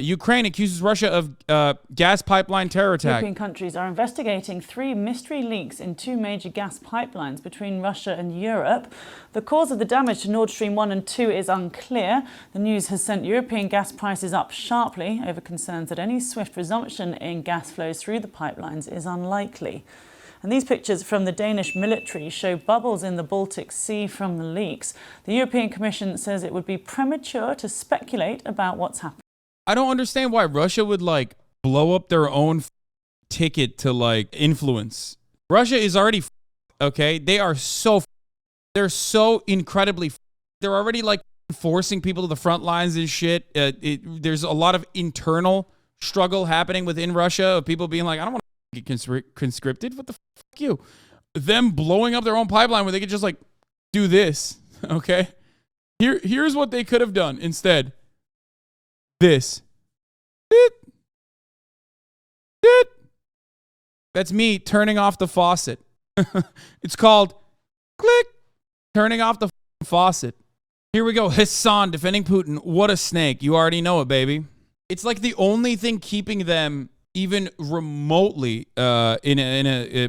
Ukraine accuses Russia of gas pipeline terror attack. European countries are investigating 3 mystery leaks in 2 major gas pipelines between Russia and Europe. The cause of the damage to Nord Stream 1 and 2 is unclear. The news has sent European gas prices up sharply over concerns that any swift resumption in gas flows through the pipelines is unlikely. And these pictures from the Danish military show bubbles in the Baltic Sea from the leaks. The European Commission says it would be premature to speculate about what's happening. I don't understand why Russia would blow up their own ticket to influence. Russia is already okay. They are they're so incredibly they're already forcing people to the front lines and shit. There's a lot of internal struggle happening within Russia of people being like, I don't want to get conscripted. What the fuck you? Them blowing up their own pipeline where they could just do this. Okay. Here's what they could have done instead. This. That's me turning off the faucet. It's called click, turning off the faucet. Here we go. Hasan defending Putin. What a snake. You already know it, baby. It's the only thing keeping them even remotely in a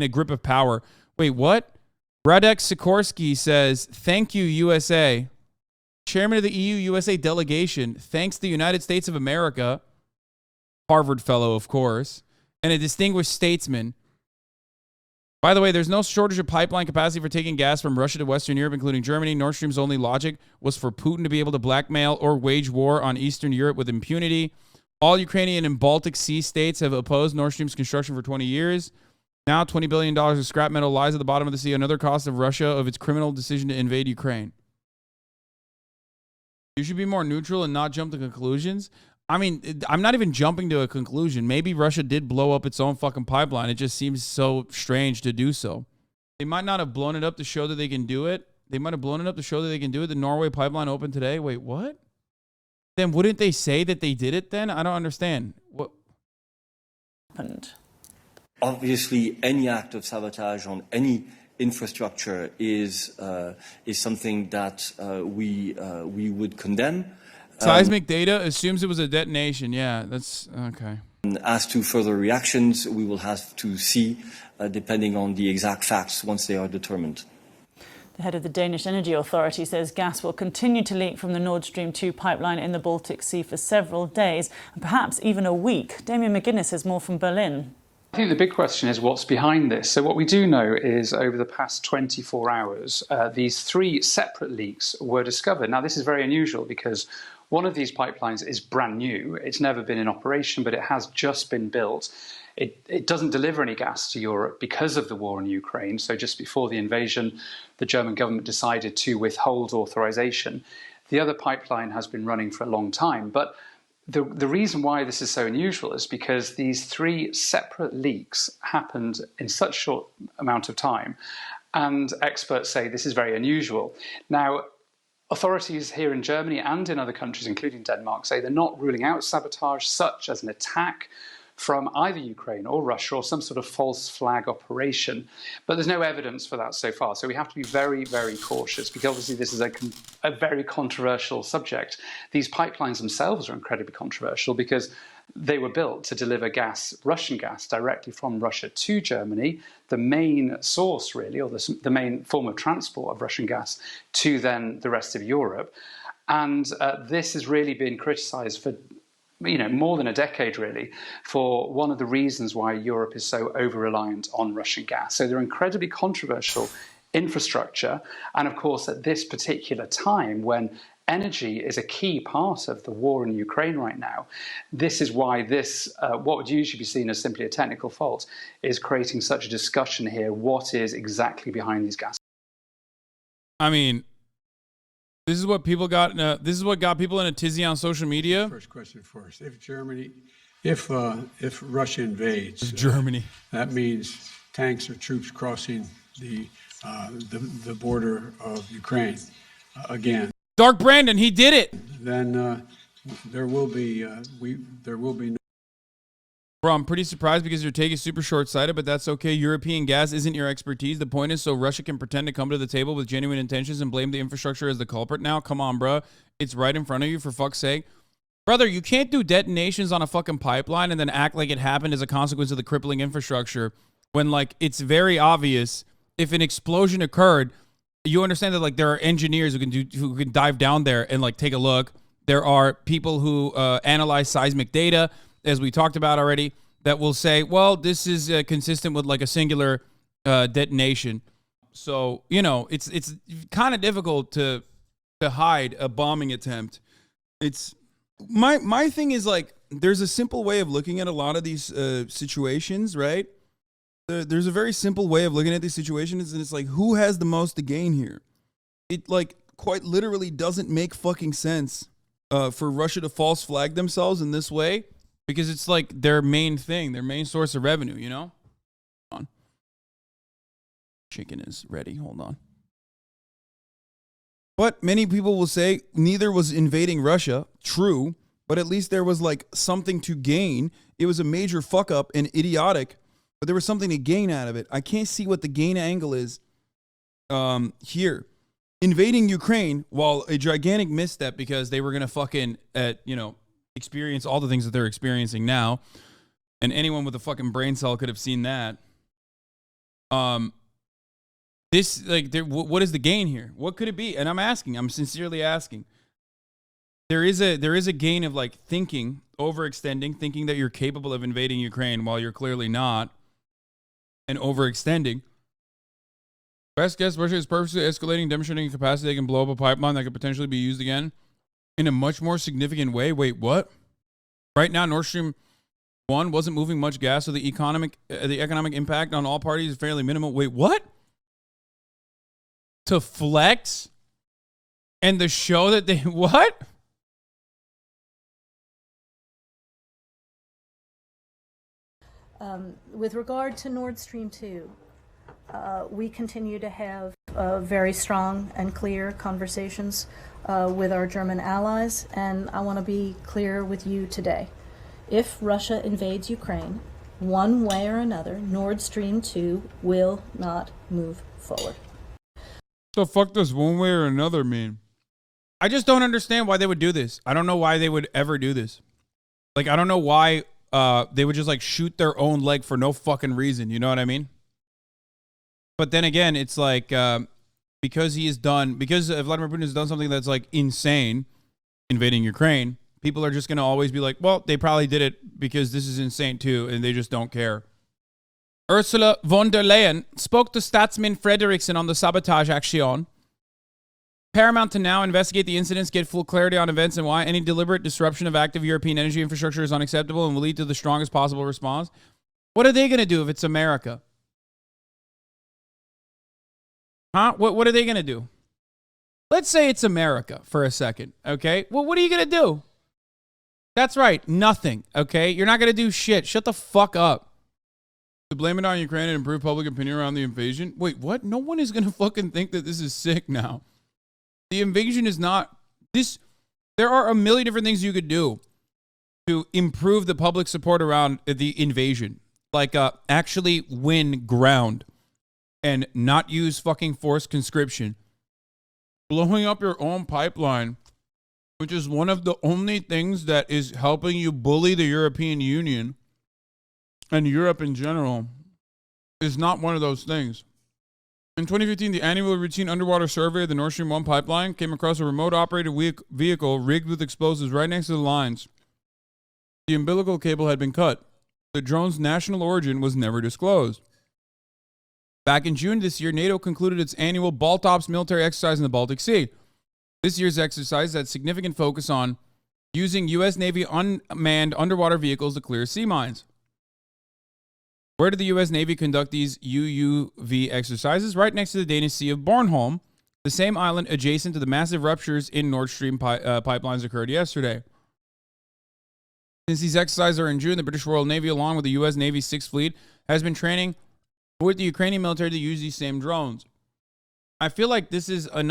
grip of power. Wait, what? Radek Sikorsky says, thank you, USA. Chairman of the EU-USA delegation thanks the United States of America, Harvard fellow, of course, and a distinguished statesman. By the way, there's no shortage of pipeline capacity for taking gas from Russia to Western Europe, including Germany. Nord Stream's only logic was for Putin to be able to blackmail or wage war on Eastern Europe with impunity. All Ukrainian and Baltic Sea states have opposed Nord Stream's construction for 20 years. Now, $20 billion of scrap metal lies at the bottom of the sea, another cost of Russia of its criminal decision to invade Ukraine. You should be more neutral and not jump to conclusions. I mean, I'm not even jumping to a conclusion. Maybe Russia did blow up its own fucking pipeline. It just seems so strange to do so. They might not have blown it up to show that they can do it. They might have blown it up to show that they can do it. The Norway pipeline opened today. Wait, what? Then wouldn't they say that they did it then? I don't understand. What happened? Obviously, any act of sabotage on any infrastructure is something that we would condemn. Seismic data assumes it was a detonation. Yeah, that's okay. As to further reactions, we will have to see, depending on the exact facts, once they are determined. The head of the Danish Energy Authority says gas will continue to leak from the Nord Stream 2 pipeline in the Baltic Sea for several days, and perhaps even a week. Damien McGuinness has more from Berlin. I think the big question is what's behind this. So what we do know is over the past 24 hours, these 3 separate leaks were discovered. Now, this is very unusual because one of these pipelines is brand new. It's never been in operation, but it has just been built. It doesn't deliver any gas to Europe because of the war in Ukraine. So just before the invasion, the German government decided to withhold authorization. The other pipeline has been running for a long time, but the reason why this is so unusual is because these 3 separate leaks happened in such short amount of time, and experts say this is very unusual. Now, authorities here in Germany and in other countries, including Denmark, say they're not ruling out sabotage such as an attack from either Ukraine or Russia or some sort of false flag operation. But there's no evidence for that so far. So we have to be very, very cautious because obviously this is a very controversial subject. These pipelines themselves are incredibly controversial because they were built to deliver gas, Russian gas, directly from Russia to Germany, the main source really, or the main form of transport of Russian gas to then the rest of Europe. And this has really been criticized for more than a decade, really, for one of the reasons why Europe is so over-reliant on Russian gas. So they're incredibly controversial infrastructure. And of course, at this particular time, when energy is a key part of the war in Ukraine right now, this is why this, what would usually be seen as simply a technical fault, is creating such a discussion here. What is exactly behind these gas? I mean, this is what people got. This is what got people in a tizzy on social media. First question first: if Russia invades Germany, that means tanks or troops crossing the border of Ukraine again. Dark Brandon, he did it. Then there will be no. Bro, I'm pretty surprised because your take is super short-sighted, but that's okay. European gas isn't your expertise. The point is so Russia can pretend to come to the table with genuine intentions and blame the infrastructure as the culprit now. Come on, bro. It's right in front of you, for fuck's sake. Brother, you can't do detonations on a fucking pipeline and then act like it happened as a consequence of the crippling infrastructure when, like, it's very obvious if an explosion occurred. You understand that, like, there are engineers who can dive down there and, like, take a look. There are people who analyze seismic data, as we talked about already, that will say, well, this is consistent with, like, a singular detonation. So, you know, it's kind of difficult to hide a bombing attempt. It's my thing is, like, there's a simple way of looking at a lot of these situations, right? There's a very simple way of looking at these situations, and it's like, who has the most to gain here? It, like, quite literally doesn't make fucking sense for Russia to false flag themselves in this way, because it's like their main thing, their main source of revenue, you know? Hold on. Chicken is ready. Hold on. But many people will say neither was invading Russia true, but at least there was, like, something to gain. It was a major fuck up and idiotic, but there was something to gain out of it. I can't see what the gain angle is here. Invading Ukraine, while a gigantic misstep because they were going to fucking, experience all the things that they're experiencing now, and anyone with a fucking brain cell could have seen that. This, like, what is the gain here? What could it be? And I'm sincerely asking. There is a gain of, like, thinking, overextending, thinking that you're capable of invading Ukraine while you're clearly not, and overextending. Best guess, Russia is purposely escalating, demonstrating capacity they can blow up a pipeline that could potentially be used again in a much more significant way. Wait, what? Right now, Nord Stream 1 wasn't moving much gas, so the economic impact on all parties is fairly minimal. Wait, what? To flex and to show that they what? With regard to Nord Stream 2, we continue to have very strong and clear conversations with our German allies, and I want to be clear with you today. If Russia invades Ukraine, one way or another, Nord Stream 2 will not move forward. The fuck does one way or another mean? I just don't understand why they would do this. I don't know why they would ever do this. Like, I don't know why they would just, like, shoot their own leg for no fucking reason. You know what I mean? But then again, it's like, because Vladimir Putin has done something that's, like, insane, invading Ukraine, people are just going to always be like, well, they probably did it because this is insane too, and they just don't care. Ursula von der Leyen spoke to Statsman Frederiksen on the sabotage action. Paramount to now investigate the incidents, get full clarity on events and why any deliberate disruption of active European energy infrastructure is unacceptable and will lead to the strongest possible response. What are they going to do if it's America? Huh? What are they going to do? Let's say it's America for a second, okay? Well, what are you going to do? That's right, nothing, okay? You're not going to do shit. Shut the fuck up. To blame it on Ukraine and improve public opinion around the invasion? Wait, what? No one is going to fucking think that this is sick now. The invasion is not this. There are a million different things you could do to improve the public support around the invasion. Like, actually win ground and not use fucking forced conscription. Blowing up your own pipeline, which is one of the only things that is helping you bully the European Union and Europe in general, is not one of those things. In 2015, the annual routine underwater survey of the Nord Stream 1 pipeline came across a remote-operated vehicle rigged with explosives right next to the lines. The umbilical cable had been cut. The drone's national origin was never disclosed. Back in June this year, NATO concluded its annual Baltops military exercise in the Baltic Sea. This year's exercise had significant focus on using U.S. Navy unmanned underwater vehicles to clear sea mines. Where did the U.S. Navy conduct these UUV exercises? Right next to the Danish Sea of Bornholm, the same island adjacent to the massive ruptures in Nord Stream pipelines occurred yesterday. Since these exercises are in June, the British Royal Navy, along with the U.S. Navy's 6th Fleet, has been training with the Ukrainian military to use these same drones. I feel like this is going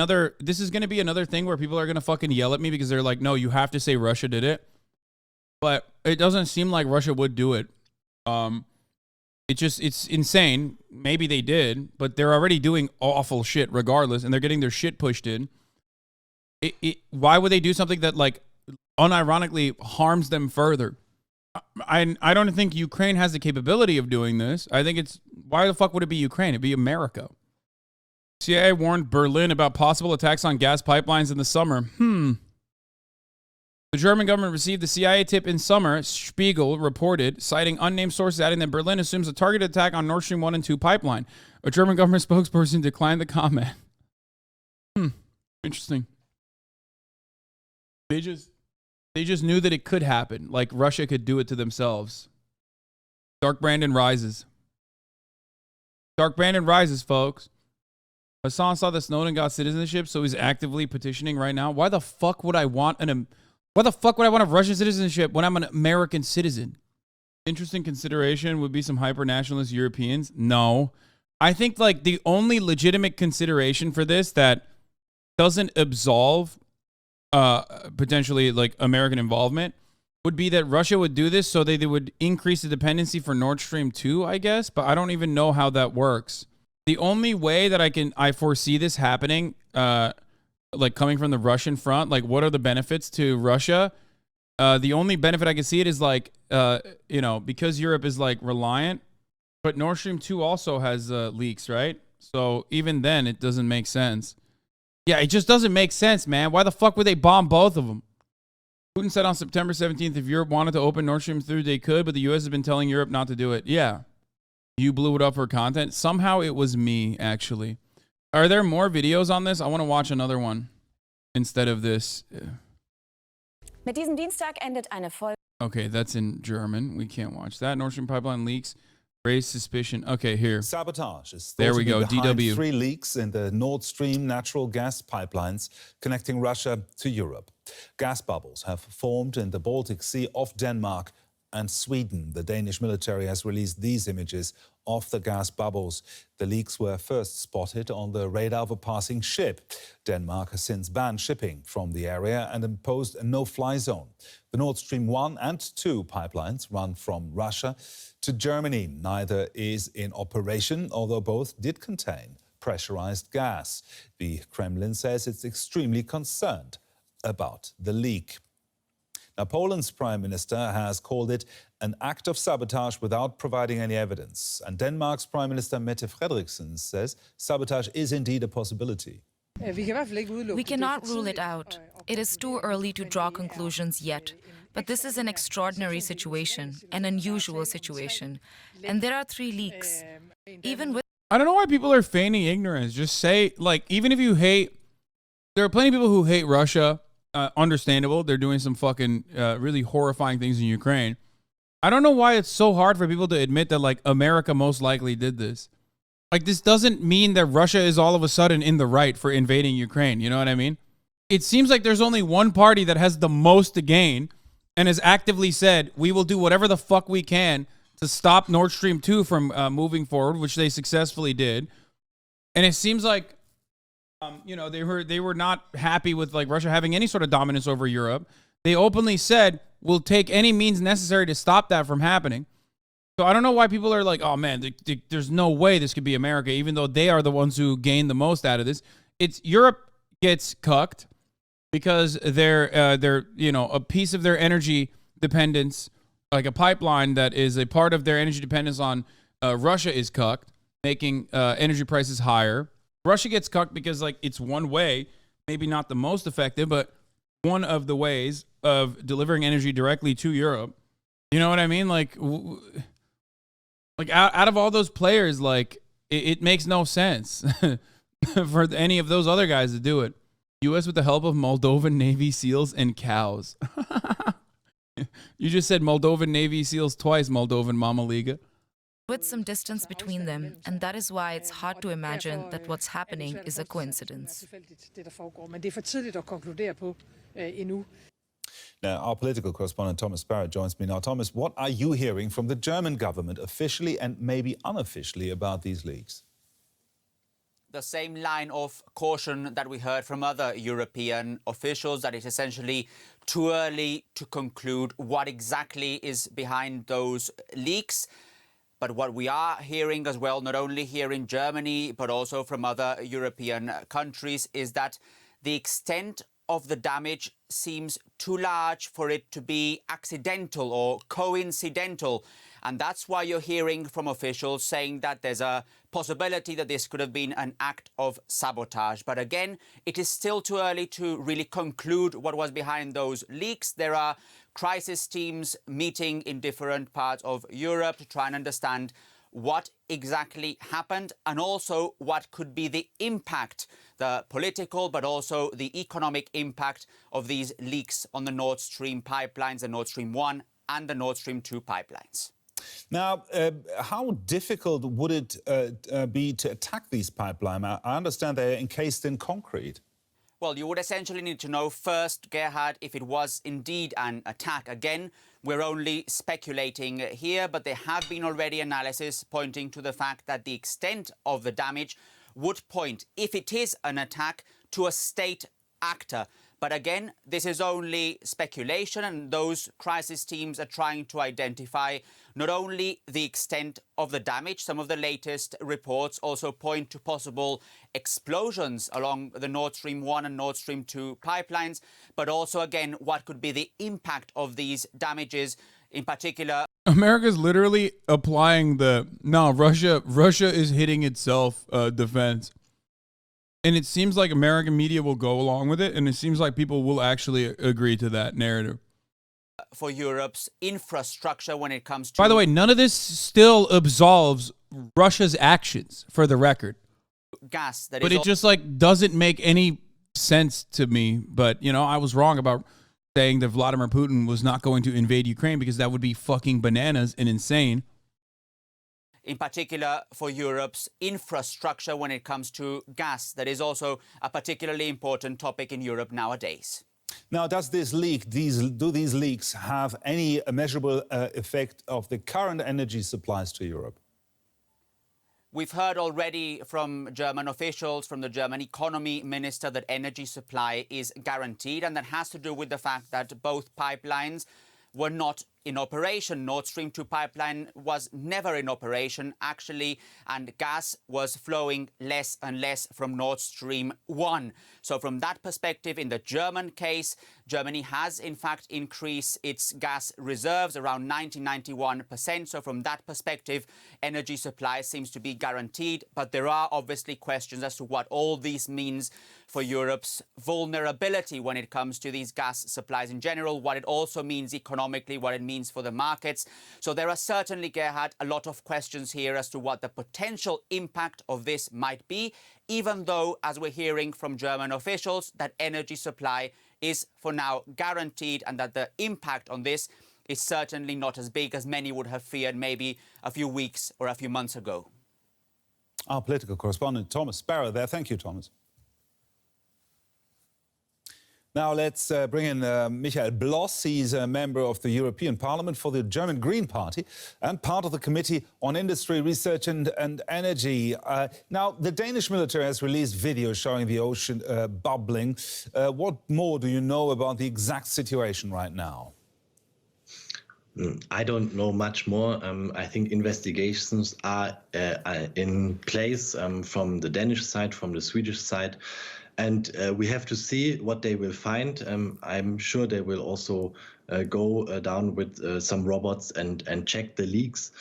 to be another thing where people are going to fucking yell at me because they're like, no, you have to say Russia did it. But it doesn't seem like Russia would do it. It's insane. Maybe they did, but they're already doing awful shit regardless, and they're getting their shit pushed in. Why would they do something that, like, unironically harms them further. I don't think Ukraine has the capability of doing this. I think it's, why the fuck would it be Ukraine? It'd be America. CIA warned Berlin about possible attacks on gas pipelines in the summer. The German government received the CIA tip in summer, Spiegel reported, citing unnamed sources adding that Berlin assumes a targeted attack on Nord Stream 1 and 2 pipeline. A German government spokesperson declined the comment. Interesting. They just knew that it could happen, like Russia could do it to themselves. Dark Brandon rises. Dark Brandon rises, folks. Hasan saw that Snowden got citizenship, so he's actively petitioning right now. Why the fuck would I want a Russian citizenship when I'm an American citizen? Interesting consideration would be some hyper-nationalist Europeans. No. I think like the only legitimate consideration for this that doesn't absolve potentially like American involvement would be that Russia would do this so they would increase the dependency for Nord Stream 2, I guess, but I don't even know how that works. The only way that I foresee this happening, like coming from the Russian front, like what are the benefits to Russia? The only benefit I can see it is like, because Europe is like reliant, but Nord Stream 2 also has leaks, right? So even then it doesn't make sense. Yeah, it just doesn't make sense, man. Why the fuck would they bomb both of them? Putin said on September 17th, if Europe wanted to open Nord Stream 3, they could, but the U.S. has been telling Europe not to do it. Yeah. You blew it up for content. Somehow it was me, actually. Are there more videos on this? I want to watch another one instead of this. Mit diesem Dienstag endet eine Folge. Okay, that's in German. We can't watch that. Nord Stream pipeline leaks. Raise suspicion. Okay, here. Sabotage is there we go. behind DW. 3 leaks in the Nord Stream natural gas pipelines connecting Russia to Europe. Gas bubbles have formed in the Baltic Sea off Denmark and Sweden. The Danish military has released these images of the gas bubbles. The leaks were first spotted on the radar of a passing ship. Denmark has since banned shipping from the area and imposed a no-fly zone. The Nord Stream 1 and 2 pipelines run from Russia to Germany. Neither is in operation, although both did contain pressurized gas. The Kremlin says it's extremely concerned about the leak. Now, Poland's Prime Minister has called it an act of sabotage without providing any evidence. And Denmark's Prime Minister Mette Frederiksen says sabotage is indeed a possibility. We cannot rule it out. It is too early to draw conclusions yet. But this is an extraordinary situation, an unusual situation. And there are 3 leaks. Even with I don't know why people are feigning ignorance. Just say, like, even if you hate, there are plenty of people who hate Russia. Understandable. They're doing some fucking really horrifying things in Ukraine. I don't know why it's so hard for people to admit that, like, America most likely did this. Like, this doesn't mean that Russia is all of a sudden in the right for invading Ukraine. You know what I mean? It seems like there's only one party that has the most to gain and has actively said, we will do whatever the fuck we can to stop Nord Stream 2 from moving forward, which they successfully did. And it seems like, they were not happy with like Russia having any sort of dominance over Europe. They openly said, we'll take any means necessary to stop that from happening. So I don't know why people are like, oh man, there's no way this could be America, even though they are the ones who gain the most out of this. It's Europe gets cucked because they're a piece of their energy dependence, like a pipeline that is a part of their energy dependence on Russia is cucked, making energy prices higher. Russia gets cucked because like it's one way, maybe not the most effective, but one of the ways of delivering energy directly to Europe. You know what I mean? Like out of all those players, like it makes no sense for any of those other guys to do it. U.S. with the help of Moldovan Navy SEALs and cows. You just said Moldovan Navy SEALs twice, Moldovan Mama Liga. with some distance between them, and that is why it's hard to imagine that what's happening is a coincidence. Now, our political correspondent Thomas Barrett joins me now. Thomas, what are you hearing from the German government officially and maybe unofficially about these leaks? The same line of caution that we heard from other European officials, that it's essentially too early to conclude what exactly is behind those leaks. But what we are hearing as well, not only here in Germany, but also from other European countries, is that the extent of the damage seems too large for it to be accidental or coincidental. And that's why you're hearing from officials saying that there's a possibility that this could have been an act of sabotage. But again, it is still too early to really conclude what was behind those leaks. There are crisis teams meeting in different parts of Europe to try and understand what exactly happened and also what could be the impact, the political but also the economic impact of these leaks on the Nord Stream pipelines, the Nord Stream 1 and the Nord Stream 2 pipelines. Now, how difficult would it be to attack these pipelines? I understand they're encased in concrete. Well, you would essentially need to know first, Gerhard, if it was indeed an attack. Again, we're only speculating here, but there have been already analyses pointing to the fact that the extent of the damage would point, if it is an attack, to a state actor. But again, this is only speculation, and those crisis teams are trying to identify not only the extent of the damage, some of the latest reports also point to possible explosions along the Nord Stream 1 and Nord Stream 2 pipelines, but also, again, what could be the impact of these damages, in particular. America's literally applying Russia is hitting itself defense. And it seems like American media will go along with it, and it seems like people will actually agree to that narrative. For Europe's infrastructure when it comes to... By the way, none of this still absolves Russia's actions, for the record. Gas. But it just like doesn't make any sense to me. But, you know, I was wrong about saying that Vladimir Putin was not going to invade Ukraine because that would be fucking bananas and insane. In particular for Europe's infrastructure when it comes to gas. That is also a particularly important topic in Europe nowadays. Now, does this leak, do these leaks have any measurable effect of the current energy supplies to Europe? We've heard already from German officials, from the German economy minister, that energy supply is guaranteed, and that has to do with the fact that both pipelines were not in operation. Nord Stream 2 pipeline was never in operation, actually, and gas was flowing less and less from Nord Stream 1. So from that perspective, in the German case, Germany has, in fact, increased its gas reserves around 91%. So from that perspective, energy supply seems to be guaranteed. But there are obviously questions as to what all this means for Europe's vulnerability when it comes to these gas supplies in general, what it also means economically, what it means for the markets. So there are certainly, Gerhard, a lot of questions here as to what the potential impact of this might be, even though, as we're hearing from German officials, that energy supply is for now guaranteed and that the impact on this is certainly not as big as many would have feared maybe a few weeks or a few months ago. Our political correspondent, Thomas Sparrow, there. Thank you, Thomas. Now let's bring in Michael Bloss. He's a member of the European Parliament for the German Green Party and part of the Committee on Industry, Research and Energy. Now, the Danish military has released videos showing the ocean bubbling. What more do you know about the exact situation right now? I don't know much more. I think investigations are in place from the Danish side, from the Swedish side. And we have to see what they will find. I'm sure they will also go down with some robots and check the leaks.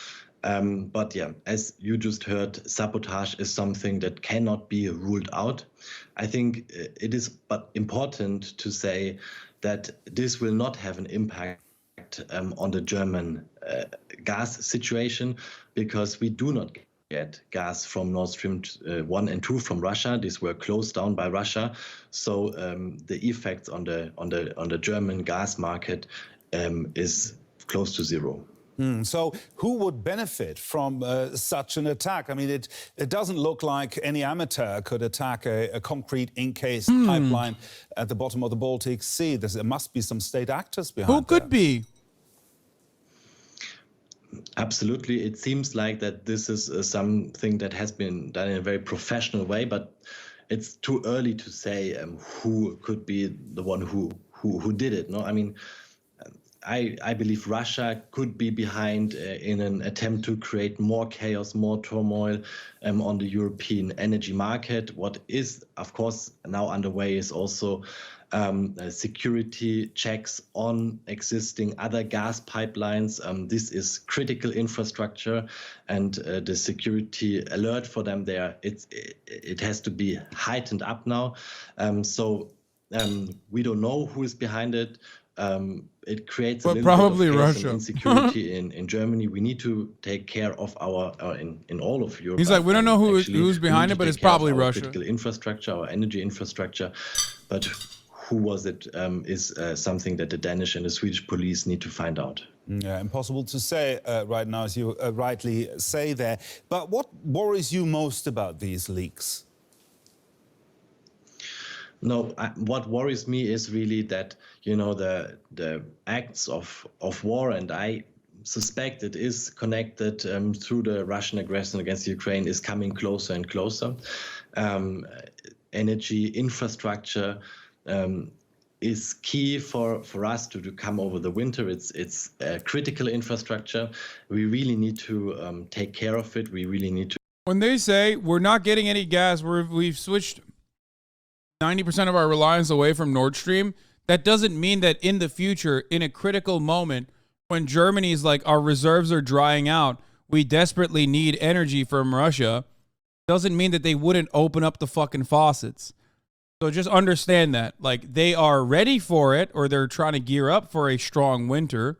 But yeah, as you just heard, sabotage is something that cannot be ruled out. I think it is but important to say that this will not have an impact on the German gas situation, because we do not get gas from Nord Stream 1 and 2 from Russia. These were closed down by Russia. So the effects on the German gas market is close to zero. So who would benefit from such an attack? I mean, it doesn't look like any amateur could attack a concrete encased pipeline at the bottom of the Baltic Sea. There must be some state actors behind Who could be? Absolutely. It seems like that this is something that has been done in a very professional way, but it's too early to say who could be the one who did it. No, I mean, I believe Russia could be behind in an attempt to create more chaos, more turmoil on the European energy market. What is, of course, now underway is also security checks on existing other gas pipelines. This is critical infrastructure, and the security alert for them there, it has to be heightened up now. We don't know who is behind it. It creates a little probably bit of chaos Russia. and insecurity in Germany. We need to take care of our in all of Europe. He's like, we don't know who's we behind need it, to but take it's care of probably our Russia. critical infrastructure, our energy infrastructure, but who was it is something that the Danish and the Swedish police need to find out. Yeah, impossible to say right now, as you rightly say there. But what worries you most about these leaks? No, what worries me is really that, you know, the acts of war, and I suspect it is connected through the Russian aggression against Ukraine, is coming closer and closer. Energy infrastructure is key for us to come over the winter. It's critical infrastructure. We really need to take care of it. We really need to. When they say we're not getting any gas, we've switched 90% of our reliance away from Nord Stream, that doesn't mean that in the future, in a critical moment, when Germany's like, our reserves are drying out, we desperately need energy from Russia, doesn't mean that they wouldn't open up the fucking faucets. So just understand that. Like, they are ready for it, or they're trying to gear up for a strong winter,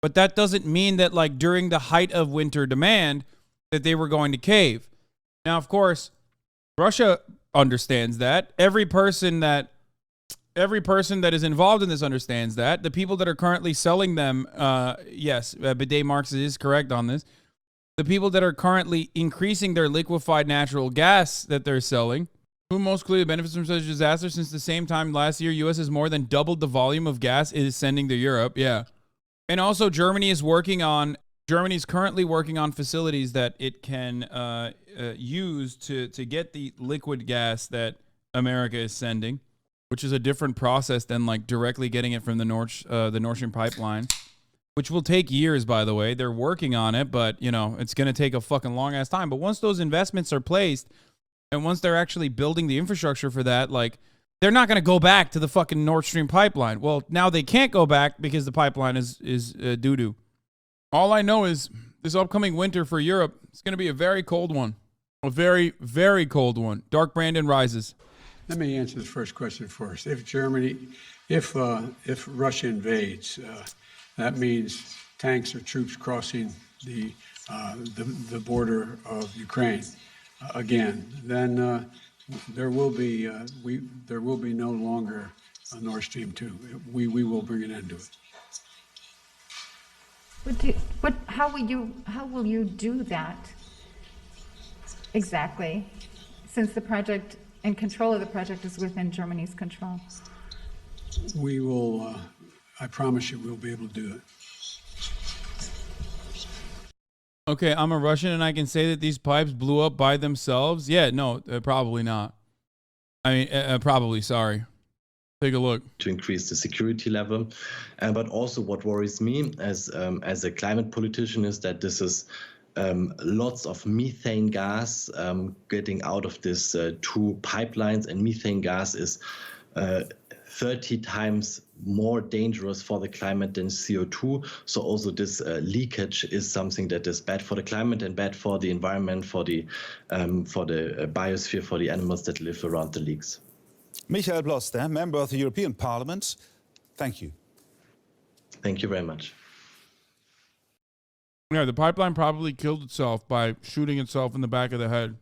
but that doesn't mean that, like, during the height of winter demand, that they were going to cave. Now, of course, Russia understands that. Every person that is involved in this understands that. The people that are currently selling them, yes, Bidet Marx is correct on this. The people that are currently increasing their liquefied natural gas that they're selling, who most clearly benefits from such a disaster, since the same time last year, U.S. has more than doubled the volume of gas it is sending to Europe. Yeah. And also Germany's currently working on facilities that it can use to get the liquid gas that America is sending, which is a different process than like directly getting it from the Nord Stream pipeline, which will take years, by the way. They're working on it, but, you know, it's going to take a fucking long-ass time. But once those investments are placed, and once they're actually building the infrastructure for that, like, they're not going to go back to the fucking Nord Stream pipeline. Well, now they can't go back because the pipeline is doo-doo. All I know is this upcoming winter for Europe, it's going to be a very cold one. A very, very cold one. Dark Brandon rises. Let me answer the first question first. If Russia invades, that means tanks or troops crossing the border of Ukraine again. Then there will be no longer a Nord Stream 2. We will bring an end to it. How will you do that exactly, since the project and control of the project is within Germany's control? We will, I promise you, we'll be able to do it. Okay, I'm a Russian and I can say that these pipes blew up by themselves? Yeah, no, probably not. I mean, probably, sorry. Take a look. To increase the security level. But also what worries me as a climate politician is that this is lots of methane gas getting out of this two pipelines, and methane gas is 30 times more dangerous for the climate than CO2. So also this leakage is something that is bad for the climate and bad for the environment, for the biosphere, for the animals that live around the leaks. Michael Bloster, member of the European Parliament, thank you. Thank you very much. Yeah, the pipeline probably killed itself by shooting itself in the back of the head.